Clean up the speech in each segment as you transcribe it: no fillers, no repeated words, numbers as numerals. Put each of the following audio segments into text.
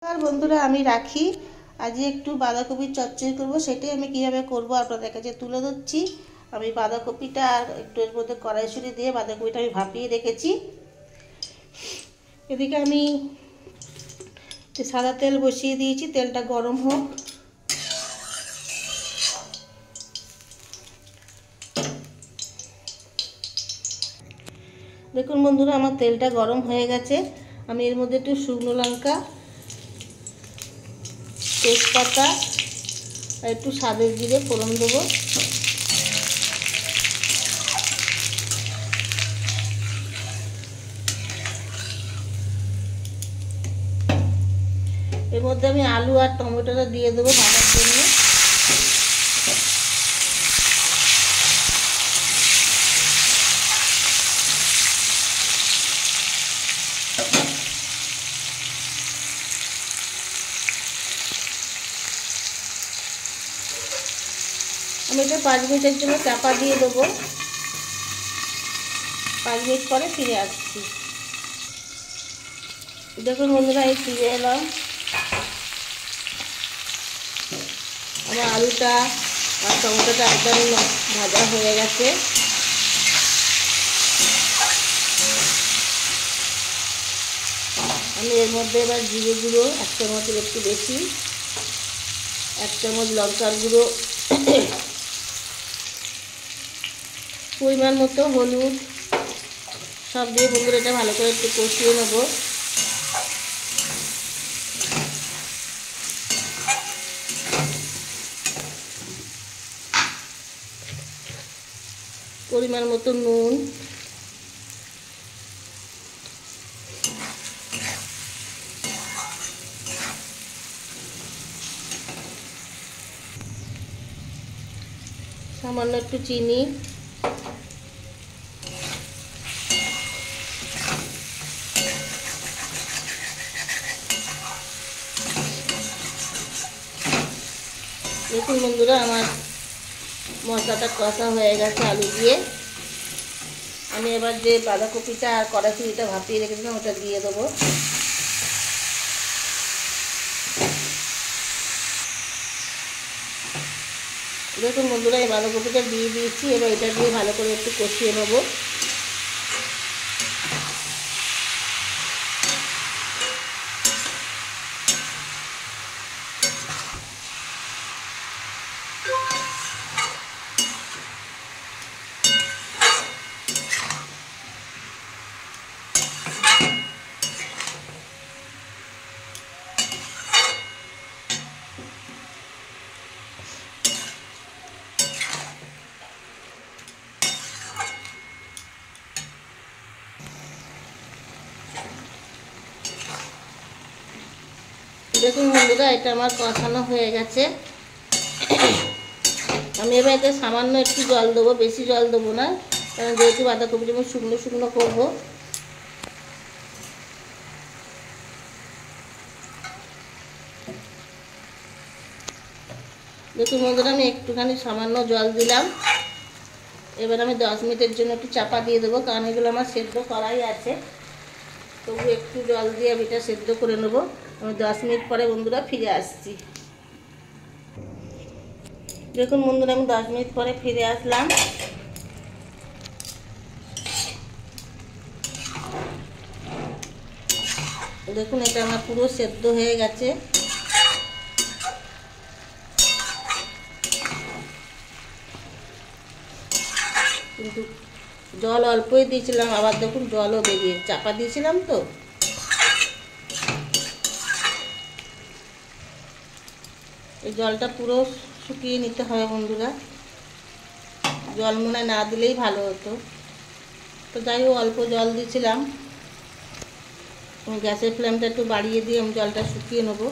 আর বন্ধুরা আমি রাখি আজ একটু বাঁধাকপির চচ্চড়ি করব। সেটাই আমি কিভাবে করব আপনাদের কাছে তুলে ধরছি। আমি বাঁধাকপিটা আর একটু এর মধ্যে কড়াইশুঁড়ি দিয়ে বাঁধাকপিটা আমি ভাপিয়ে রেখেছি। এদিকে আমি সাদা তেল বসিয়ে দিয়েছি, তেলটা গরম হোক। দেখুন বন্ধুরা আমার তেলটা গরম হয়ে গেছে। আমি এর মধ্যে একটু শুকনো লঙ্কা, তেজপাতা আর একটু সাদা জিরে ফোড়ন দেবো। এর মধ্যে আমি আলু আর টমেটোটা দিয়ে দেবো ভাজার জন্য। আমি এটা 5 মিনিটের জন্য চাপা দিয়ে দেবো। 5 মিনিট পরে ফিরে আসছি। দেখুন বন্ধুরা এই ফিরে এলাম। আমার আলুটা আর টমেটোটা একদম ভাজা হয়ে গেছে। আমি এর মধ্যে এবার জিরে গুঁড়ো 1 চামচের একটু বেশি, 1 চামচ লঙ্কার গুঁড়ো, পরিমাণ মতো হলুদ সব দিয়ে বন্ধুরা এটা ভালো করে একটু কষিয়ে নেব। পরিমাণ মতো নুন, সামান্য একটু চিনি, দেখুন বন্ধুরা আমার মশলাটা কষা হয়ে গেছে আলু দিয়ে। আমি এবার যে বাঁধাকপিটা আর কড়াইশুঁড়িটা ভাপিয়ে রেখেছিলাম ওটা দিয়ে দেবো। দেখুন বন্ধুরা এই বাঁধাকপিটা দিয়ে দিয়েছি। এবার এটা দিয়ে ভালো করে একটু কষিয়ে নেবো। দেখুন বন্ধুরা এটা আমার কষানো হয়ে গেছে। আমি এবার এতে সামান্য একটু জল দেবো, বেশি জল দেবো না, কারণ যেহেতু বাঁধাকপিটা আমি শুকনো শুকনো করবো। দেখুন বন্ধুরা আমি একটুখানি সামান্য জল দিলাম। এবার আমি 10 মিনিটের জন্য একটু চাপা দিয়ে দেবো, কারণ এগুলো আমার সেদ্ধ করাই আছে। তবু একটু জল দিয়ে আমি এটা সেদ্ধ করে নেবো। আমি 10 মিনিট পরে বন্ধুরা ফিরে আসছি। দেখুন বন্ধুরা আমি 10 মিনিট পরে ফিরে আসলাম। দেখুন এটা আমার পুরো সেদ্ধ হয়ে গেছে। কিন্তু জল অল্পই দিয়েছিলাম, আবার দেখুন জলও বেরিয়ে চাপা দিয়েছিলাম তো। এই জলটা পুরো শুকিয়ে নিতে হবে বন্ধুরা। জল মনে হয় না দিলেই ভালো হতো, তো যাই হোক অল্প জল দিয়েছিলাম। আমি গ্যাসের ফ্লেমটা একটু বাড়িয়ে দিয়ে আমি জলটা শুকিয়ে নেবো।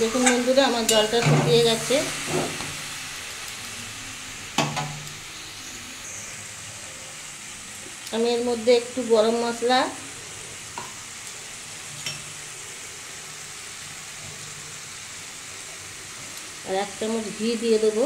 দেখুন বন্ধুরা আমার জলটা শুকিয়ে গেছে। আমি এর মধ্যে একটু গরম মশলা আর 1 চামচ ঘি দিয়ে দেবো।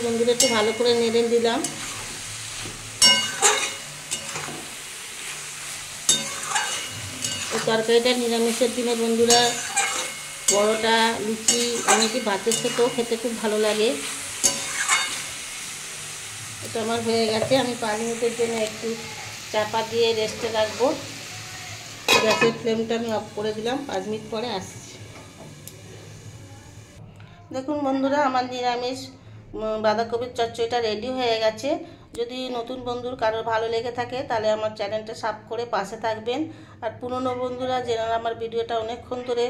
বন্ধুরা একটু ভালো করে নেড়ে দিলাম। এই তরকারিটা নিরামিষের দিনে বন্ধুরা পরোটা, লুচি, এমনকি ভাতের সাথেও খেতে খুব ভালো লাগে। এটা আমার হয়ে গেছে। আমি 5 মিনিটের জন্য একটু চাপা দিয়ে রেস্টে রাখবো। গ্যাসের ফ্লেমটা আমি অফ করে দিলাম। 5 মিনিট পরে আসছি। দেখুন বন্ধুরা, আমার নিরামিষ বাঁধাকপির চচ্চড়িটা রেডি হয়ে গেছে। যদি নতুন বন্ধুর কারোর ভালো লেগে থাকে তাহলে আমার চ্যানেলটা সাবস্ক্রাইব করে পাশে থাকবেন। আর পুরনো বন্ধুরা যারা আমার ভিডিওটা অনেকক্ষণ ধরে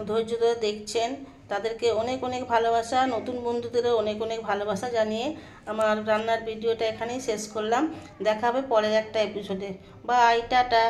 ধৈর্য ধরে দেখছেন তাদেরকে অনেক অনেক ভালোবাসা। নতুন বন্ধুদেরও অনেক অনেক ভালোবাসা জানিয়ে আমার রান্নার ভিডিওটা এখানেই শেষ করলাম। দেখা হবে পরের একটা এপিসোডে। Bye, tata.